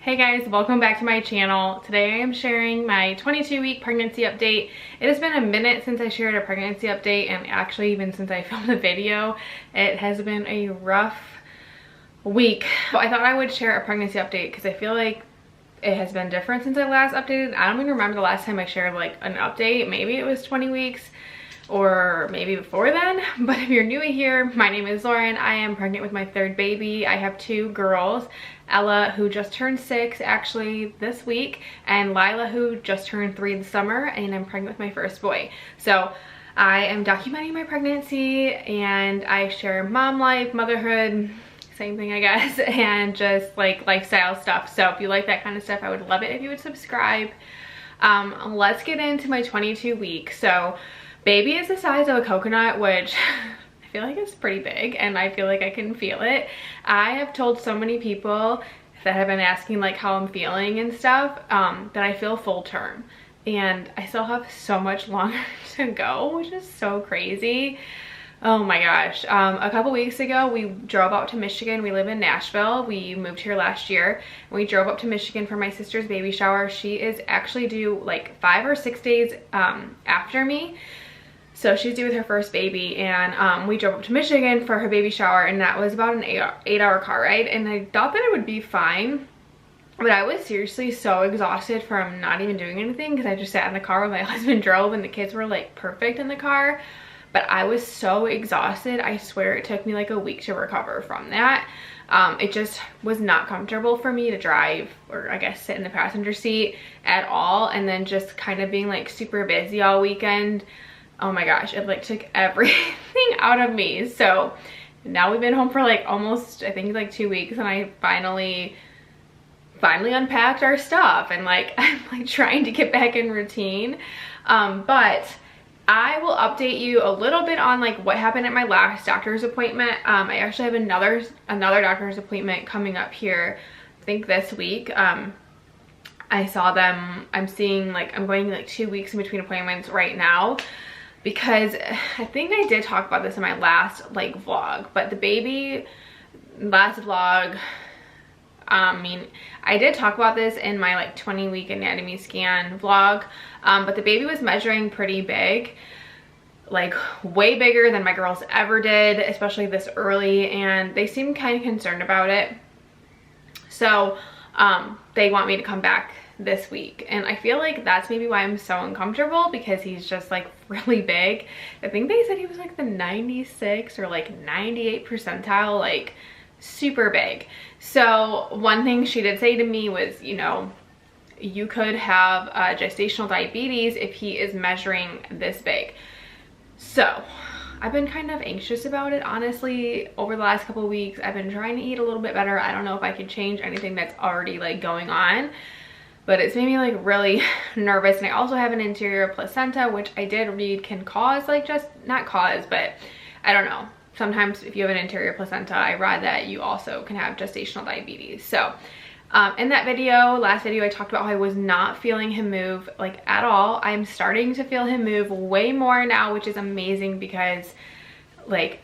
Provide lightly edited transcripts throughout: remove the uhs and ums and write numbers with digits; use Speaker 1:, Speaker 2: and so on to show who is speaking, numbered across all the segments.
Speaker 1: Hey guys, welcome back to my channel. Today I am sharing my 22-week pregnancy update. It has been a minute since I shared a pregnancy update, and actually even since I filmed the video, it has been a rough week. But I thought I would share a pregnancy update because I feel like it has been different since I last updated. I don't even remember the last time I shared like an update. Maybe it was 20 weeks or maybe before then. But if you're new here, my name is Lauren. I am pregnant with my third baby. I have two girls, Ella, who just turned 6 actually this week, and Lila, who just turned 3 this summer, and I'm pregnant with my first boy. So I am documenting my pregnancy, and I share mom life, motherhood, same thing I guess, and just like lifestyle stuff. So if you like that kind of stuff, I would love it if you would subscribe. Let's get into my 22 weeks. So baby is the size of a coconut, which I feel like it's pretty big, and I feel like I can feel it. I have told so many people that have been asking like how I'm feeling and stuff, that I feel full term, and I still have so much longer to go, which is so crazy. Oh my gosh. A couple weeks ago we drove out to Michigan. We live in Nashville. We moved here last year, and we drove up to Michigan for my sister's baby shower. She is actually due like 5 or 6 days after me. So she's due with her first baby, and we drove up to Michigan for her baby shower, and that was about an 8-hour car ride, and I thought that it would be fine, but I was seriously so exhausted from not even doing anything because I just sat in the car while my husband drove, and the kids were like perfect in the car, but I was so exhausted. I swear it took me like a week to recover from that. It just was not comfortable for me to drive, or I guess sit in the passenger seat at all, and then just kind of being like super busy all weekend. Oh my gosh, it like took everything out of me. So now we've been home for like almost, I think like 2 weeks, and I finally unpacked our stuff, and like I'm like trying to get back in routine. But I will update you a little bit on like what happened at my last doctor's appointment. I actually have another doctor's appointment coming up here, I think this week. I saw them, I'm going like 2 weeks in between appointments right now, because I think I did talk about this in my last like vlog, but the baby, last vlog, I did talk about this in my like 20-week anatomy scan vlog, but the baby was measuring pretty big, like way bigger than my girls ever did, especially this early, and they seemed kind of concerned about it. So they want me to come back this week, and I feel like that's maybe why I'm so uncomfortable, because he's just like really big. I think they said he was like the 96 or like 98 percentile, like super big. So one thing she did say to me was, you know, you could have gestational diabetes if he is measuring this big. So I've been kind of anxious about it, honestly. Over the last couple of weeks I've been trying to eat a little bit better. I don't know if I can change anything that's already like going on, but it's made me like really nervous. And I also have an interior placenta, which I did read can cause like, just not cause, but I don't know, sometimes if you have an interior placenta, I read that you also can have gestational diabetes. So in that video, last video, I talked about how I was not feeling him move like at all. I'm starting to feel him move way more now, which is amazing, because like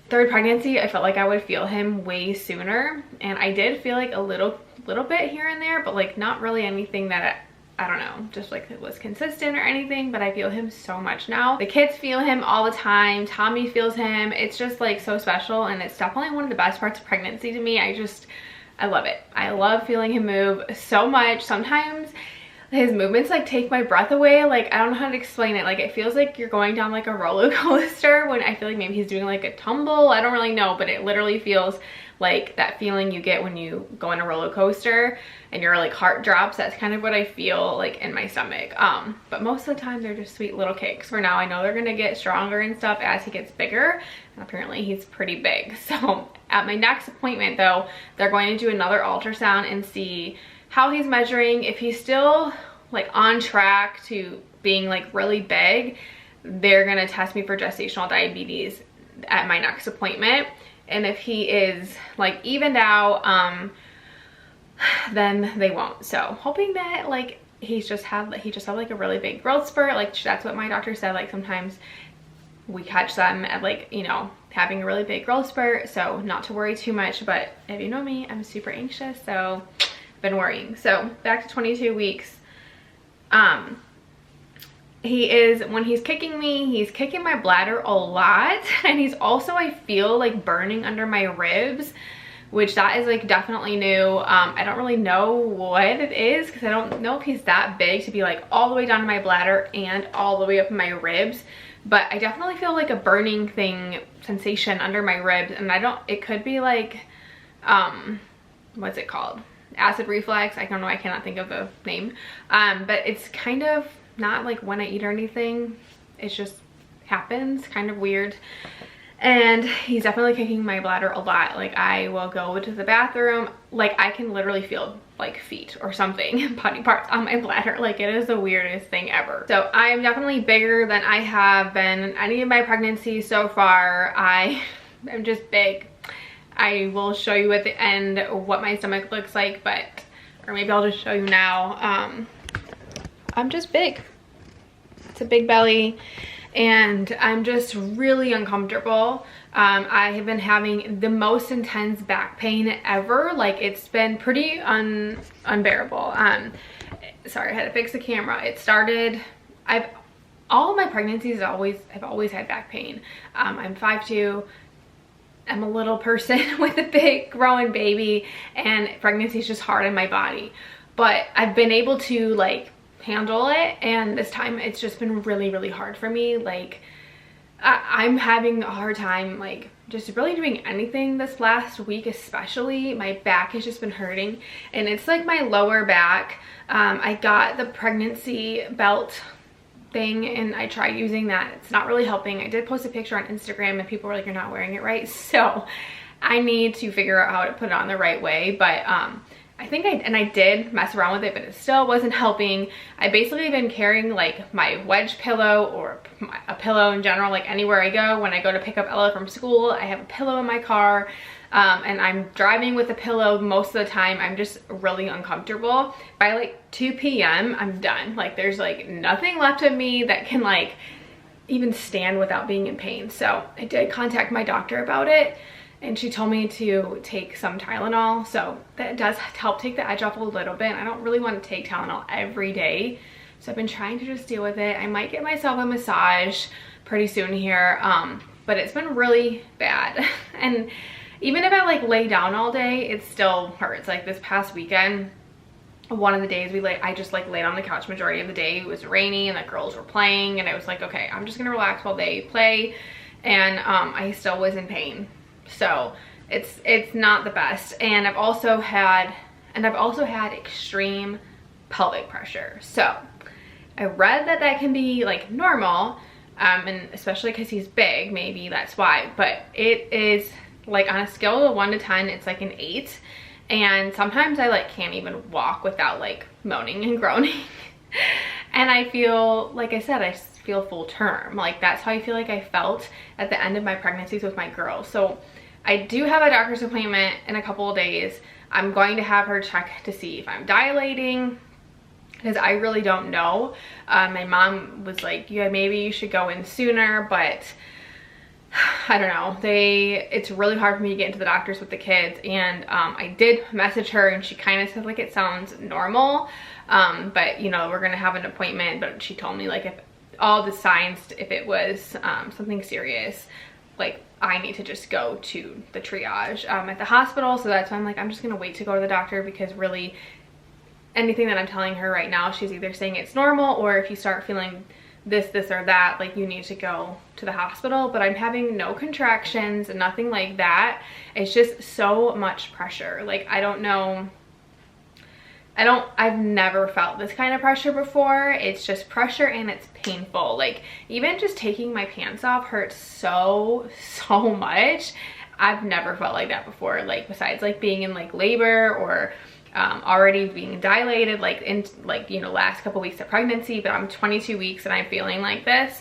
Speaker 1: third pregnancy, I felt like I would feel him way sooner, and I did feel like a little bit here and there, but like not really anything that I don't know, just like it was consistent or anything. But I feel him so much now. The kids feel him all the time. Tommy feels him. It's just like so special, and it's definitely one of the best parts of pregnancy to me. I love it. I love feeling him move so much. Sometimes his movements like take my breath away. Like I don't know how to explain it. Like it feels like you're going down like a roller coaster, when I feel like maybe he's doing like a tumble. I don't really know, but it literally feels like that feeling you get when you go on a roller coaster and your like heart drops. That's kind of what I feel like in my stomach. But most of the time they're just sweet little kicks. For now, I know they're gonna get stronger and stuff as he gets bigger, and apparently he's pretty big. So at my next appointment though, they're going to do another ultrasound and see how he's measuring. If he's still like on track to being like really big, they're gonna test me for gestational diabetes at my next appointment. And if he is like evened out, then they won't. So hoping that like he just had like a really big growth spurt. Like that's what my doctor said. Like sometimes we catch them at like, you know, having a really big growth spurt. So not to worry too much, but if you know me, I'm super anxious. So been worrying. So back to 22 weeks. When he's kicking me, he's kicking my bladder a lot, and he's also, I feel like, burning under my ribs, which that is like definitely new. I don't really know what it is, because I don't know if he's that big to be like all the way down to my bladder and all the way up in my ribs, but I definitely feel like a burning sensation under my ribs, and it could be like, what's it called? Acid reflux. I don't know, I cannot think of the name. But it's kind of not like when I eat or anything, it just happens, kind of weird. And he's definitely kicking my bladder a lot. Like, I will go to the bathroom, like I can literally feel like feet or something, body parts on my bladder. Like, it is the weirdest thing ever. So I'm definitely bigger than I have been in any of my pregnancies so far. I am just big. I will show you at the end what my stomach looks like, or maybe I'll just show you now. I'm just big. It's a big belly, and I'm just really uncomfortable. I have been having the most intense back pain ever. Like, it's been pretty unbearable. Sorry, I had to fix the camera. It started, all of my pregnancies I've always had back pain. I'm 5'2". I'm a little person with a big growing baby, and pregnancy is just hard on my body. But I've been able to like handle it, and this time it's just been really, really hard for me. Like, I'm having a hard time like just really doing anything this last week, especially. My back has just been hurting, and it's like my lower back. I got the pregnancy belt thing, and I tried using that. It's not really helping. I did post a picture on Instagram, and people were like, you're not wearing it right. So I need to figure out how to put it on the right way. But I think I did mess around with it, but it still wasn't helping. I basically been carrying like my wedge pillow, or a pillow in general, like anywhere I go. When I go to pick up Ella from school, I have a pillow in my car, and I'm driving with a pillow most of the time. I'm just really uncomfortable. By like 2 p.m. I'm done. Like, there's like nothing left of me that can like even stand without being in pain. So I did contact my doctor about it, and she told me to take some Tylenol. So that does help take the edge off a little bit. I don't really want to take Tylenol every day, so I've been trying to just deal with it. I might get myself a massage pretty soon here, but it's been really bad. And even if I like lay down all day, it still hurts. Like, this past weekend, one of the days I just like laid on the couch majority of the day. It was rainy and the girls were playing, and I was like, okay, I'm just gonna relax while they play. And I still was in pain. So it's not the best. And I've also had extreme pelvic pressure. So I read that can be like normal, and especially because he's big, maybe that's why. But it is like, on a scale of 1 to 10, it's like an 8. And sometimes I like can't even walk without like moaning and groaning. And I feel, like I said, I feel full term. Like, that's how I feel like I felt at the end of my pregnancies with my girls. So I do have a doctor's appointment in a couple of days. I'm going to have her check to see if I'm dilating, because I really don't know. My mom was like, yeah, maybe you should go in sooner, but I don't know. It's really hard for me to get into the doctors with the kids. And I did message her, and she kind of said like, it sounds normal, but you know, we're gonna have an appointment. But she told me like, if all the signs, if it was something serious, like I need to just go to the triage at the hospital. So that's why I'm like, I'm just gonna wait to go to the doctor, because really anything that I'm telling her right now, she's either saying it's normal, or if you start feeling this or that, like, you need to go to the hospital. But I'm having no contractions, nothing like that. It's just so much pressure. Like, I don't know, I've never felt this kind of pressure before. It's just pressure, and it's painful. Like, even just taking my pants off hurts so much. I've never felt like that before. Like, besides like being in like labor, or already being dilated, like in like, you know, last couple weeks of pregnancy. But I'm 22 weeks and I'm feeling like this.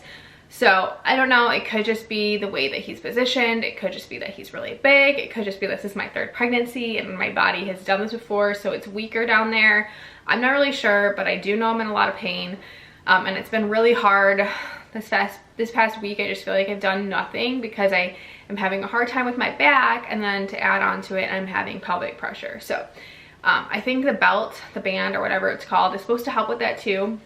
Speaker 1: So I don't know, it could just be the way that he's positioned. It could just be that he's really big. It could just be this is my 3rd pregnancy, and my body has done this before, so it's weaker down there. I'm not really sure, but I do know I'm in a lot of pain. And it's been really hard this past week. I just feel like I've done nothing, because I am having a hard time with my back, and then to add on to it, I'm having pelvic pressure. So I think the belt, the band or whatever it's called, is supposed to help with that too.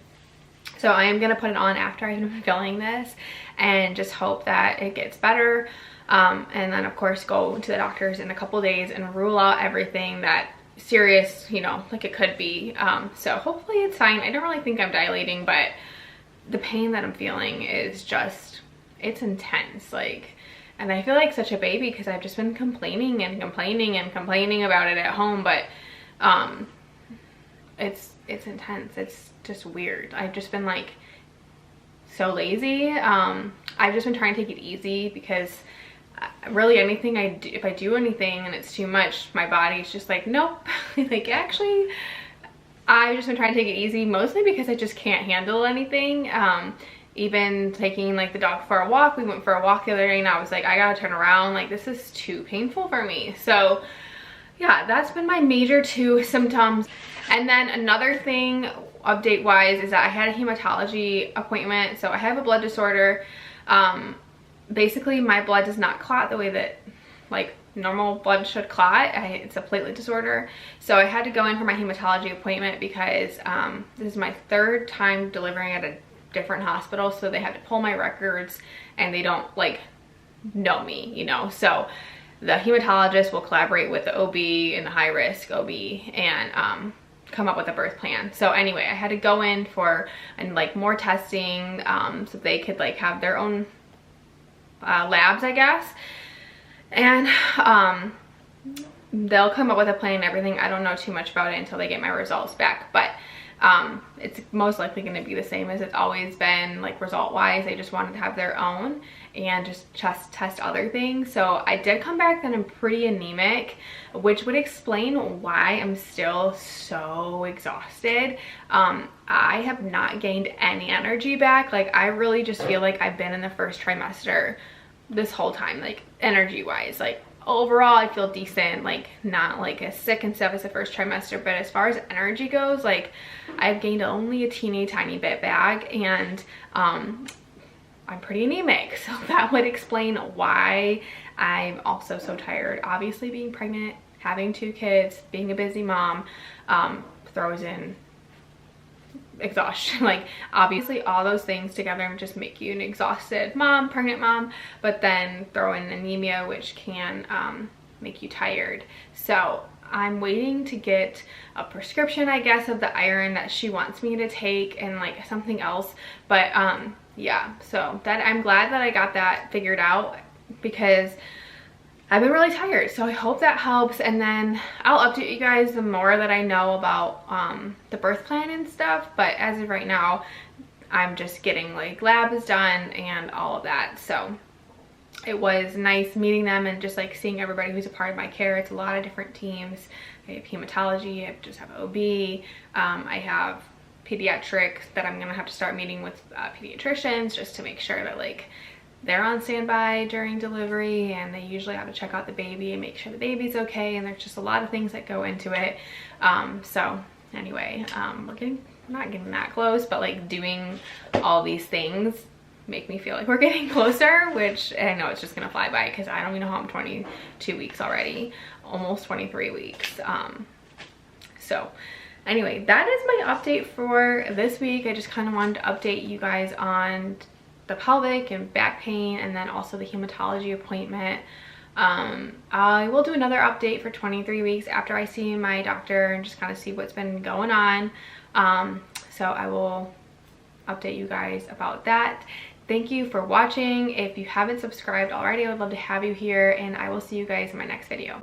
Speaker 1: So I am going to put it on after I'm filming this and just hope that it gets better. And then of course go to the doctors in a couple days and rule out everything that serious, you know, like it could be. So hopefully it's fine. I don't really think I'm dilating, but the pain that I'm feeling is just, it's intense. Like, and I feel like such a baby because I've just been complaining and complaining and complaining about it at home, but it's intense. It's just weird. I've just been like so lazy. I've just been trying to take it easy because really anything I do, if I do anything and it's too much, my body's just like, nope. Like, actually, I've just been trying to take it easy, mostly because I just can't handle anything. Even taking like the dog for a walk, we went for a walk the other day and I was like, I gotta turn around, like this is too painful for me. So yeah, that's been my major 2 symptoms. And then another thing update wise is that I had a hematology appointment. So I have a blood disorder. Basically my blood does not clot the way that like normal blood should clot. It's a platelet disorder. So I had to go in for my hematology appointment because this is my 3rd time delivering at a different hospital, so they have to pull my records and they don't like know me, you know. So the hematologist will collaborate with the OB and the high risk OB and come up with a birth plan. So anyway, I had to go in for like more testing so they could like have their own labs, I guess, and they'll come up with a plan and everything. I don't know too much about it until they get my results back, but it's most likely going to be the same as it's always been, like result wise. They just wanted to have their own and just test other things. So I did come back that I'm pretty anemic, which would explain why I'm still so exhausted. I have not gained any energy back. Like, I really just feel like I've been in the 1st trimester this whole time, like energy wise. Like overall I feel decent, like not like as sick and stuff as the 1st trimester, but as far as energy goes, like I've gained only a teeny tiny bit back, and I'm pretty anemic. So that would explain why I'm also so tired. Obviously being pregnant, having 2 kids, being a busy mom throws in exhaustion. Like obviously all those things together just make you an exhausted mom, pregnant mom, but then throw in anemia, which can make you tired. So I'm waiting to get a prescription, I guess, of the iron that she wants me to take and like something else. But yeah, so that I'm glad that I got that figured out because I've been really tired. So I hope that helps, and then I'll update you guys the more that I know about the birth plan and stuff. But as of right now, I'm just getting like labs done and all of that. So it was nice meeting them and just like seeing everybody who's a part of my care. It's a lot of different teams. I have hematology, I just have OB, I have pediatrics that I'm gonna have to start meeting with pediatricians just to make sure that like they're on standby during delivery, and they usually have to check out the baby and make sure the baby's okay, and there's just a lot of things that go into it. So anyway, we're not getting that close, but like doing all these things make me feel like we're getting closer, which I know it's just gonna fly by because I don't even know how I'm 22 weeks already, almost 23 weeks. So anyway, that is my update for this week. I just kind of wanted to update you guys on the pelvic and back pain, and then also the hematology appointment. I will do another update for 23 weeks after I see my doctor and just kind of see what's been going on. So I will update you guys about that. Thank you for watching. If you haven't subscribed already, I would love to have you here, and I will see you guys in my next video.